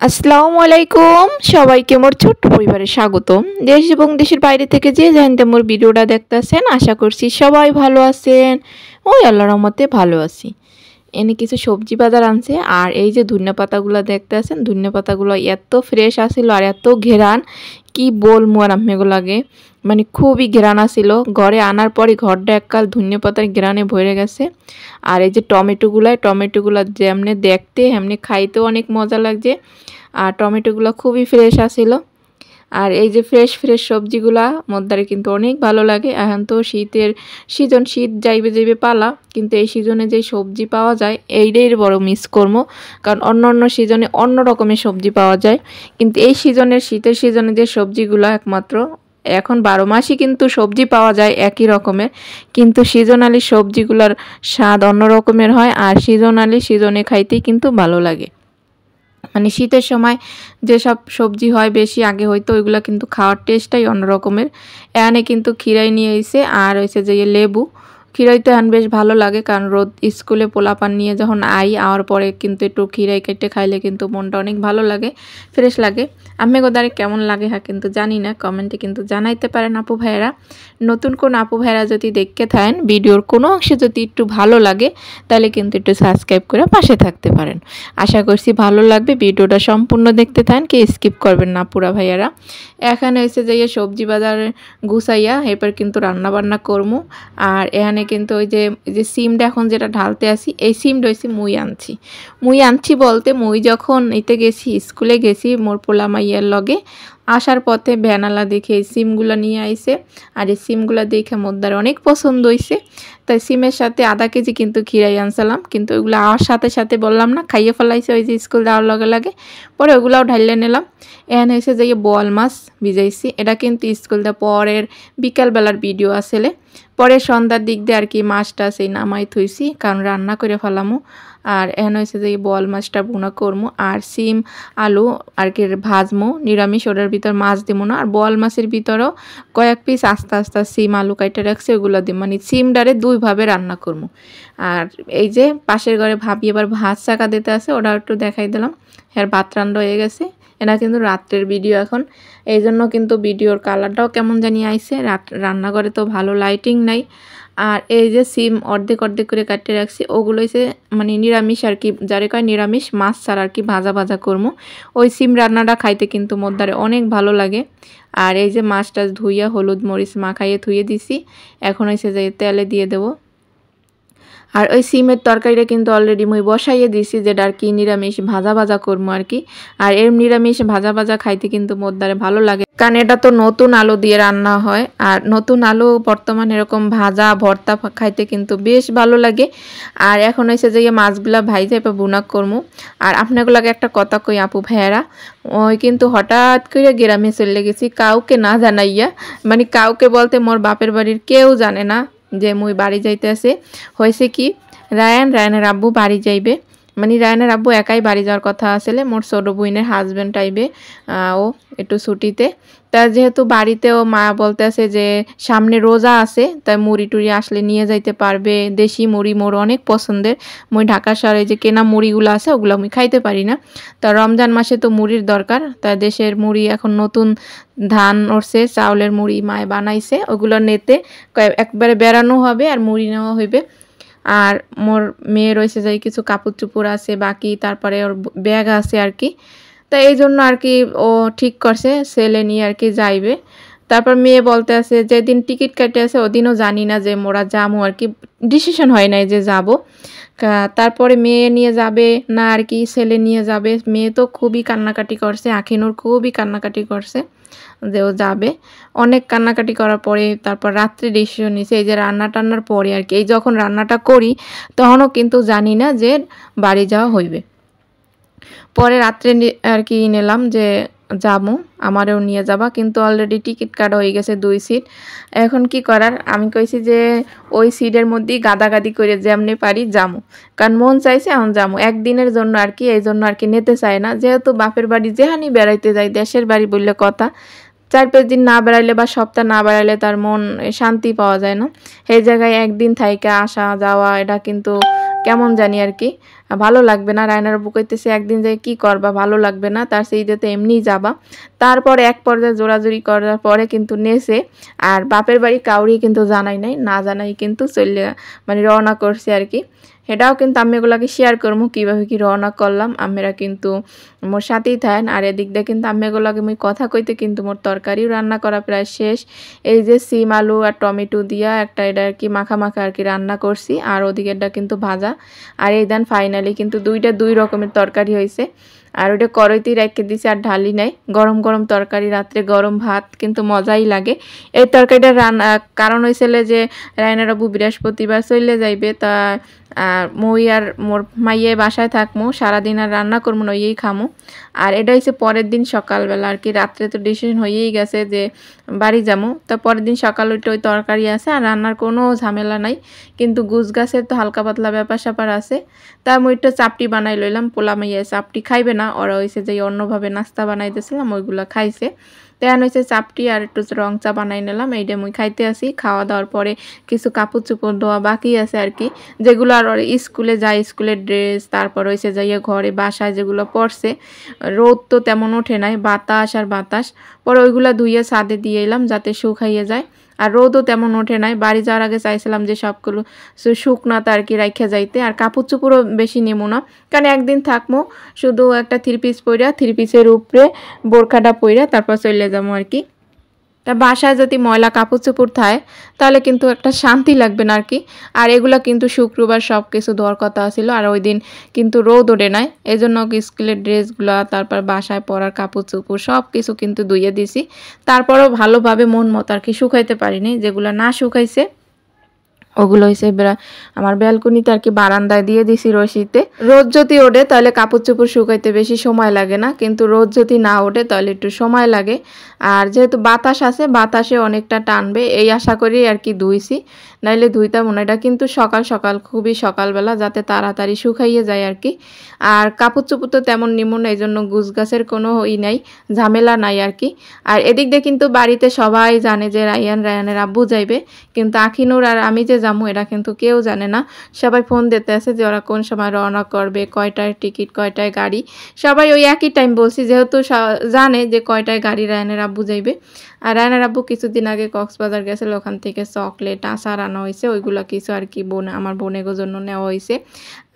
আসসালামু আলাইকুম সবাইকে মোর ছোট্ট পরিবারে স্বাগতম। দেশ এবং দেশের বাইরে থেকে যে জানতে মোর ভিডিওটা দেখতেছেন, আশা করছি সবাই ভালো আছেন। ওই আল্লাহর রহমতে ভালো আছি। এনে কিছু সবজি বাজার আনছে, আর এই যে ধনিয়া পাতাগুলো দেখতেছেন, ধনিয়া পাতাগুলো এত ফ্রেশ আছিল আর এত ঘেরান, কি বলবো আর আপনাগুলোকে, মানে খুবই ঘেরান আছিল। ঘরে আনার পরে ঘরটা এককাল ধনিয়া পাতার ঘেরানে ভরে গেছে। আর এই যে টমেটোগুলো যেমনি দেখতে এমনি খাইতেও অনেক মজা লাগছে। আর টমেটোগুলো খুবই ফ্রেশ আছিল। আর এই যে ফ্রেশ সবজিগুলা মধ্যে কিন্তু অনেক ভালো লাগে। এখন তো শীতের সিজন, শীত যাইবে পালা, কিন্তু এই সিজনে যে সবজি পাওয়া যায় এইটাই বড় মিস করবো। কারণ অন্য সিজনে অন্য রকমের সবজি পাওয়া যায়, কিন্তু এই শীতের সিজনে যে সবজিগুলো একমাত্র, এখন 12 মাসই কিন্তু সবজি পাওয়া যায় একই রকমের, কিন্তু সিজনালি সবজিগুলোর স্বাদ অন্য রকমের হয়। আর সিজনে খাইতেই কিন্তু ভালো লাগে। মানে শীতের সময় যেসব সবজি হয় বেশি আগে হয়তো, ওইগুলো কিন্তু খাওয়ার টেস্টটাই অন্য রকমের। এখানে কিন্তু খিরাই নিয়ে এসে, আর হয়েছে যে লেবু। খিরাই তো এখন বেশ ভালো লাগে, কারণ রোদ স্কুলে পোলাপান নিয়ে যখন আওয়ার পরে কিন্তু একটু খিরাই কেটে খাইলে কিন্তু মনটা অনেক ভালো লাগে, ফ্রেশ লাগে। আমি গোদারে কেমন লাগে হ্যাঁ কিন্তু জানি না, কমেন্টে কিন্তু জানাইতে পারেন আপু ভাইয়েরা। নতুন কোন আপু ভাইয়েরা যদি দেখতে থাকেন, ভিডিওর কোনো অংশে যদি একটু ভালো লাগে, তাহলে কিন্তু একটু সাবস্ক্রাইব করে পাশে থাকতে পারেন। আশা করছি ভালো লাগবে। ভিডিওটা সম্পূর্ণ দেখতে থাকেন, কি স্কিপ করবেন না পুরা ভাইয়ারা। এখানে এসে যাইয়া সবজি বাজারে গুছাইয়া এরপর কিন্তু রান্না বান্না করবো। আর এখানে কিন্তু ওই যে সিমটা এখন যেটা ঢালতে আসি, এই সিমটা হয়েছে মুই আনছি বলতে, মুই যখন এতে গেছি, স্কুলে গেছি মোর পোলা মাইয়ার লগে, আসার পথে ভ্যানালা দেখে এই সিমগুলো নিয়ে আইছে। আর এই সিমগুলো দেখে মোদ্দার অনেক পছন্দ হয়েছে, তাই সিমের সাথে আধা কেজি কিন্তু খিরাই আনছিলাম। কিন্তু ওইগুলো আওয়ার সাথে বললাম না, খাইয়ে ফেলাইছে ওই যে স্কুল যাওয়ার লগে পরে ওগুলাও ঢাইলে নিলাম। এখানে এসে যাই বোয়াল মাছ ভিজাইছি, এটা কিন্তু স্কুল দেওয়ার পরের বিকালবেলার ভিডিও আসলে। পরে সন্ধ্যার দিক দিয়ে আর কি মাছটা সেই নামাই থইছি, কারণ রান্না করে ফেলামো। আর এখানে হয়েছে যে বোয়াল মাছটা ভুনা করবো, আর সিম আলু আর কি ভাজমো নিরামিষ, ওটার ভিতর মাছ দিব না। আর বোয়াল মাছের ভিতরেও কয়েক পিস আস্তে সিম আলু কাইটে রাখছে, ওগুলো দিব, মানে সিমডারে দুইভাবে রান্না করবো। আর এই যে পাশের ঘরে ভাবি এবার ভাত চাকা দিতে আছে, ওটা একটু দেখাই দিলাম। হ্যাঁ, ভাত রান্না হয়ে গেছে। এটা কিন্তু রাত্রের ভিডিও এখন, এই জন্য কিন্তু ভিডিওর কালারটাও কেমন জানি আইছে। রান্নাঘরে তো ভালো লাইটিং নাই। আর এই যে সিম অর্ধেক করে কাটতে রাখছি, ওগুলো হচ্ছে মানে নিরামিষ আর কি, যারে কয় নিরামিষ মাছ ছাড়া আর কি ভাজা করবো। ওই সিম রান্নাটা খাইতে কিন্তু মদ্দারে অনেক ভালো লাগে। আর এই যে মাছটা ধুইয়া হলুদ মরিচ মাখাইয়ে ধুয়ে দিছি, এখন হয়েছে যে তেলে দিয়ে দেবো। আর ওই সিমের তরকারিটা কিন্তু অলরেডি মুই বসাইয়ে দিছি, যেটা আর কি নিরামিষ ভাজা করবো আর কি। আর এর নিরামিষ ভাজা খাইতে কিন্তু মোদ্দারে ভালো লাগে, কারণ এটা তো নতুন আলু দিয়ে রান্না হয়। আর নতুন আলু বর্তমানে এরকম ভাজা ভর্তা খাইতে কিন্তু বেশ ভালো লাগে। আর এখন হয়েছে যে মাছগুলা ভাইজে এবার বুনা করবো। আর আপনাগুলোকে একটা কথা কই আপু ভাইয়েরা, ওই কিন্তু হঠাৎ করে গ্রামে চলে গেছি কাউকে না জানাইয়া, মানে কাউকে বলতে মোর বাপের বাড়ির কেউ জানে না যে মুই বাড়ি যাইতে আছে। হয়েছে কি, রায়ানের আব্বু বাড়ি যাইবে, মানে রায়ানের আব্বু একাই বাড়ি যাওয়ার কথা আসলে, মোর ছোট বোনের হাজব্যান্ড আইবে ও একটু ছুটিতে। তা যেহেতু বাড়িতেও মা বলতে আছে যে সামনে রোজা আছে, তাই মুড়ি টুড়ি আসলে নিয়ে যাইতে পারবে। দেশি মুড়ি মোর অনেক পছন্দের, মুই ঢাকা শহরে যে কেনা মুড়িগুলো আছে ওগুলো আমি খাইতে পারি না। তা রমজান মাসে তো মুড়ির দরকার, তাই দেশের মুড়ি এখন নতুন ধান উঠছে, চাউলের মুড়ি মায়ে বানাইছে, ওগুলো নিতে একবারে বেড়ানো হবে আর মুড়ি নেওয়া হইবে। আর মোর মেয়ে রয়েছে যাই কিছু কাপড় চুপড় আছে বাকি, তারপরে ওর ব্যাগ আছে আর কি। তা এই জন্য আর কি ও ঠিক করছে ছেলে নিয়ে আর কি যাইবে। তারপর মেয়ে বলতে আছে যেদিন টিকিট কাটে আছে ওদিনও জানি না যে মোরা যাবো আর কি, ডিসিশন হয় নাই যে যাব। তারপরে মেয়ে নিয়ে যাবে না আর কি ছেলে নিয়ে যাবে। মেয়ে তো খুবই কান্নাকাটি করছে, আখিনুর খুবই কান্নাকাটি করছে যে ও যাবে। অনেক কান্নাকাটি করার পরে তারপর রাত্রে ডিসিশন নিয়েছে, এই যে রান্না টান্নার পরে আর কি, এই যখন রান্নাটা করি তখনও কিন্তু জানি না যে বাড়ি যাওয়া হইবে। পরে রাত্রে আর কি নিলাম যে যাবো, আমারও নিয়ে যাবা, কিন্তু অলরেডি টিকিট কাটা হয়ে গেছে 2 সিট। এখন কি করার, আমি কইছি যে ওই সিটের মধ্যেই গাদাগাদি করে যেমনি পারি যাবো, কারণ মন চাইছে এখন যাবো একদিনের জন্য আর কি। এই জন্য আর কি নিতে চায় না, যেহেতু বাপের বাড়ি যেখানে বেড়াইতে যাই, দেশের বাড়ি বললে কথা 4-5 দিন না বেড়াইলে বা সপ্তাহ না বেড়াইলে তার মন শান্তি পাওয়া যায় না। এই জায়গায় একদিন থাইকা আসা যাওয়া এটা কিন্তু কেমন জানি আর কি। ভালো লাগবে না। রায়নার আব্বু কইতেছে একদিন যাই কি করবা, ভালো লাগবে না, তার সেই ঈদেতে এমনিই যাবা। তারপর এক পর্যায়ে জোরাজুরি করার পরে কিন্তু নেছে। আর বাপের বাড়ি কাউরি কিন্তু জানাই নাই, না জানাই কিন্তু চলে মানে রওনা করছে আর কি। এটাও কিন্তু আমি এগুলাকে শেয়ার করবো কীভাবে কি রওনা করলাম। আমেরা কিন্তু মোর সাথেই থাকেন। আর এদিক দিয়ে কিন্তু আমি এগুলাকে মুই কথা কইতে কিন্তু মোর তরকারিও রান্না করা প্রায় শেষ। এই যে সিম আলু আর টমেটো দিয়া একটা এটা আর কি মাখা মাখা আর কি রান্না করছি, আর ওদিকেরটা কিন্তু ভাজা। আর এই দেন ফাইনালি কিন্তু দুই রকমের তরকারি হয়েছে। আর ওটা কড়াইতেই রেখে দিছি আর ঢালি নাই। গরম গরম তরকারি, রাত্রে গরম ভাত কিন্তু মজাই লাগে। এই তরকারিটা রান্না কারণ হয়েছিল যে রায়নার আব্বু বৃহস্পতিবার চলে যাইবে, তা মই আর মোর মাইয়ে বাসায় থাকমু সারাদিন, আর রান্না করবো না, ওইই খামু। আর এটা হচ্ছে পরের দিন সকালবেলা আর কি। রাত্রে তো ডিসিশন হয়েই গেছে যে বাড়ি যাবো, তা পরের দিন সকাল উঠে ওই তরকারি আছে, আর রান্নার কোনো ঝামেলা নাই। কিন্তু গুছ গাছের তো হালকা পাতলা ব্যাপার স্যাপার আছে। তা আমি ওইটা চাপটি বানাই লইলাম। পোলা মাইয়া চাপটি খাইবে না, ওরা হয়েছে যে অন্যভাবে নাস্তা বানাই দিয়েছিলাম, ওইগুলো খাইছে। তেন হয়েছে চাপটি আর একটু রং চা বানাই নিলাম। এইটা মুই খাইতে আসি। খাওয়া দাওয়ার পরে কিছু কাপড় চোপড় ধোয়া বাকি আছে আর কি, যেগুলো আর স্কুলে যায়, স্কুলের ড্রেস, তারপর হয়েছে যাইয়া ঘরে বাসায় যেগুলো পরছে। রোদ তো তেমন ওঠে নাই, বাতাস আর বাতাস, পরে ওইগুলো ধুইয়ে ছাদে দিয়ে এলাম যাতে শুকাইয়ে যায়। আর রোদও তেমন ওঠে নাই। বাড়ি যাওয়ার আগে চাইছিলাম যে সবগুলো শুকনাতে আর কি রাইখা যাইতে। আর কাপড় চোপড়ও বেশি নেবো না, কারণ একদিন থাকবো, শুধু একটা 3 পিস পইরা 3 পিসের উপরে বোরখাটা পইরা তারপর চলে যাবো আর কি। তা বাসায় যদি ময়লা কাপড় চোপড় থাকে তাহলে কিন্তু একটা শান্তি লাগবে না আর কি। আর এগুলো কিন্তু শুক্রবার সব কিছু ধোয়ার কথা ছিল, আর ওই দিন কিন্তু রোদ ওঠে নাই, এই জন্য স্কুলের ড্রেসগুলো তারপর বাসায় পরার কাপড় চোপড় সব কিছু কিন্তু ধুইয়ে দিছি। তারপরও ভালোভাবে মন মতো আর কি শুকাইতে পারিনি, যেগুলো না শুকাইছে ওগুলো হয়েছে আমার ব্যালকনিতে আর কি বারান্দায় দিয়ে দিছি রশিতে। রোদ যদি ওঠে তাহলে কাপড় চোপড় শুকাইতে বেশি সময় লাগে না, কিন্তু রোদ যদি না ওঠে তাহলে একটু সময় লাগে। আর যেহেতু বাতাস আছে, বাতাসে অনেকটা টানবে এই আশা করি আর কি ধুইছি, নাইলে ধুইতাম না। এটা কিন্তু সকাল সকাল, খুবই সকালবেলা, যাতে তাড়াতাড়ি শুকাইয়ে যায় আর কি। আর কাপড় চোপড় তো তেমন নিমো না, এই জন্য গুছ গাছের কোনো নাই, ঝামেলা নাই আর কি। আর এদিক দিয়ে কিন্তু বাড়িতে সবাই জানে যে রায়ানের আব্বু যাইবে, কিন্তু আখিনুর আর আমি যে যাবো এটা কিন্তু কেউ জানে না। সবাই ফোন দিতে আছে যে ওরা কোন সময় রওনা করবে, কয়টায় টিকিট, কয়টায় গাড়ি। সবাই ওই একই টাইম বলছি, যেহেতু জানে যে কয়টায় গাড়ি রায়নের আব্বু যাইবে। আর রায়নের আব্বু কিছুদিন আগে কক্সবাজার গেছিল, ওখান থেকে চকলেট আচার আনা হয়েছে, ওইগুলো কিছু আর কি আমার বোনেগোর জন্য নেওয়া হয়েছে।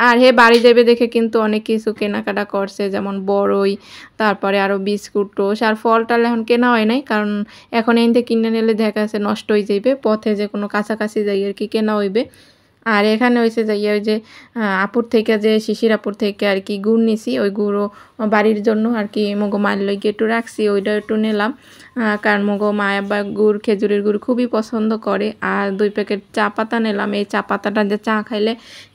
আর হে বাড়ি যাবে দেখে কিন্তু অনেক কিছু কেনাকাটা করছে, যেমন বড়ই, তারপরে আরও বিস্কুট, টোস আর ফল টাল এখন কেনা হয় নাই, কারণ এখন এনতে কিনে নিলে দেখা যাচ্ছে নষ্ট হয়ে যাইবে, পথে যে কোনো কাছাকাছি যাই আর কি কেনা হইবে। আর এখানে হয়েছে যাইয়া ওই যে আপুর থেকে, যে শিশির আপুর থেকে আর কি গুড় নিছি, ওই গুঁড়ো বাড়ির জন্য আর কি মগো মায়ের লইগে একটু রাখছি, ওইটা একটু নিলাম। কারণ মগো মায়া বা গুড়, খেজুরের গুড় খুবই পছন্দ করে। আর 2 প্যাকেট চা পাতা নিলাম, এই চা পাতাটা দিয়ে চা খাইলে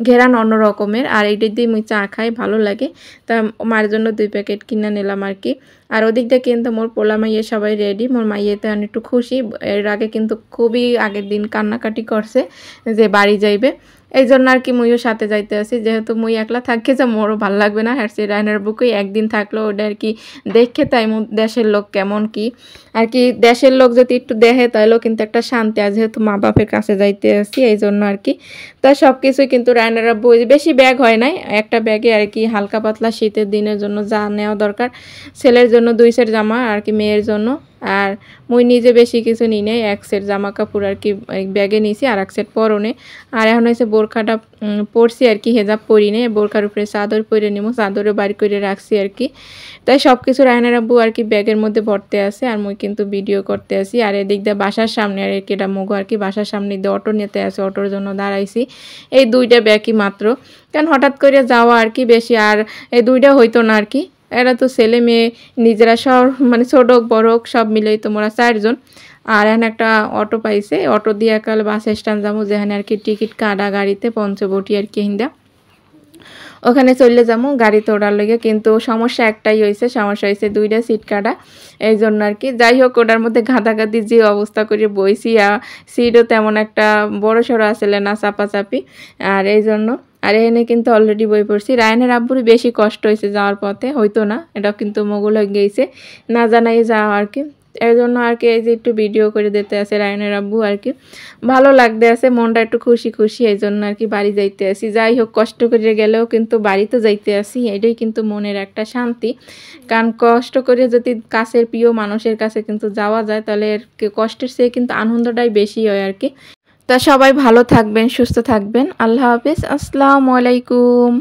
ঘেরান অন্য রকমের, আর এইটা দিয়ে মুই চা খাই, ভালো লাগে। তা মায়ের জন্য 2 প্যাকেট কিনে নিলাম আর কি। আর ওদিক দিয়ে কিন্তু মোর পোলা মাইয়ে সবাই রেডি, মোর মাইয়েতে একটু খুশি। এর আগে কিন্তু খুবই আগের দিন কান্নাকাটি করছে যে বাড়ি যাইবে, এই জন্য আর কি মুইও সাথে যাইতে আসি। যেহেতু মুই একলা থাকি যে মোরও ভালো লাগবে না, আর সে রায়নার বুকেই একদিন থাকলো, ওটা আর কি দেখে তাই দেশের লোক কেমন কি আর কি, দেশের লোক যদি একটু দেখে তাহলেও কিন্তু একটা শান্তি। আর যেহেতু মা বাপের কাছে যাইতে আসি এই জন্য আর কি। তা সব কিছুই কিন্তু রায়নার আব্বু, বেশি ব্যাগ হয় নাই, একটা ব্যাগে আর কি হালকা পাতলা শীতের দিনের জন্য যা নেওয়া দরকার, ছেলের জন্য 2 সেট জামা আর কি, মেয়ের জন্য। আর মুই নিজে বেশি কিছু নিই নাই, 1 সেট জামা কাপড় আর কি ব্যাগে নিয়েছি, আর 1 সেট পরনে। আর এখন হয়েছে বোরখাটা পরছি আর কি, হেজাব পরি নে, বোরখার উপরে চাদর পরে নিব, চাদরও বাড়ি করে রাখছি আর কি। তাই সব কিছু রায়নার আব্বু আর কি ব্যাগের মধ্যে ভরতে আছে, আর মুই কিন্তু ভিডিও করতে আসি। আর এদিক দিয়ে বাসার সামনে আর কি, এটা মগো আর কি বাসার সামনে দিয়ে অটো নিতে আসে, অটোর জন্য দাঁড়াইছি। এই 2টা ব্যাগই মাত্র, কারণ হঠাৎ করে যাওয়া আর কি বেশি, আর এই 2টা হইতো না আর কি। এরা তো ছেলে মেয়ে নিজেরা সব, মানে ছোট হোক বড় হোক সব মিলেই তোমরা 4 জন। আর এখন একটা অটো পাইছে, অটো দিয়ে একাল বাস স্ট্যান্ড যাবো, যেখানে আর কি টিকিট কাটা গাড়িতে পঞ্চবটি আর কি হিন্দা, ওখানে চলে যাবো গাড়িতে ওঠার লেগে। কিন্তু সমস্যা একটাই হয়েছে, সমস্যা হয়েছে 2টা সিট কাটা, এই জন্য আর কি। যাই হোক, ওটার মধ্যে ঘাঁটাঘাঁটি যে অবস্থা করে বইছি, আর সিটও তেমন একটা বড় সড়ো আসলে না, চাপাচাপি, আর এই জন্য। আর এখানে কিন্তু অলরেডি বই পড়ছি। রায়নের আব্বুর বেশি কষ্ট হয়েছে যাওয়ার পথে, হয়তো না, এটা কিন্তু মোগল হয়ে গিয়েছে, না জানাই যাওয়া আর কি। এর জন্য আর কি এই যে একটু ভিডিও করে দিতে আছে রায়নের আব্বু আর কি ভালো লাগতে আছে মনটা একটু খুশি খুশি এই জন্য আর কি বাড়ি যাইতে আসি যাই হোক কষ্ট করে গেলেও কিন্তু বাড়িতে যাইতে আসি এটাই কিন্তু মনের একটা শান্তি কারণ কষ্ট করে যদি কাছের প্রিয় মানুষের কাছে কিন্তু যাওয়া যায় তাহলে এর কষ্টের চেয়ে কিন্তু আনন্দটাই বেশি হয় আর কি তা সবাই ভালো থাকবেন সুস্থ থাকবেন আল্লাহ হাফেজ আসসালামু আলাইকুম।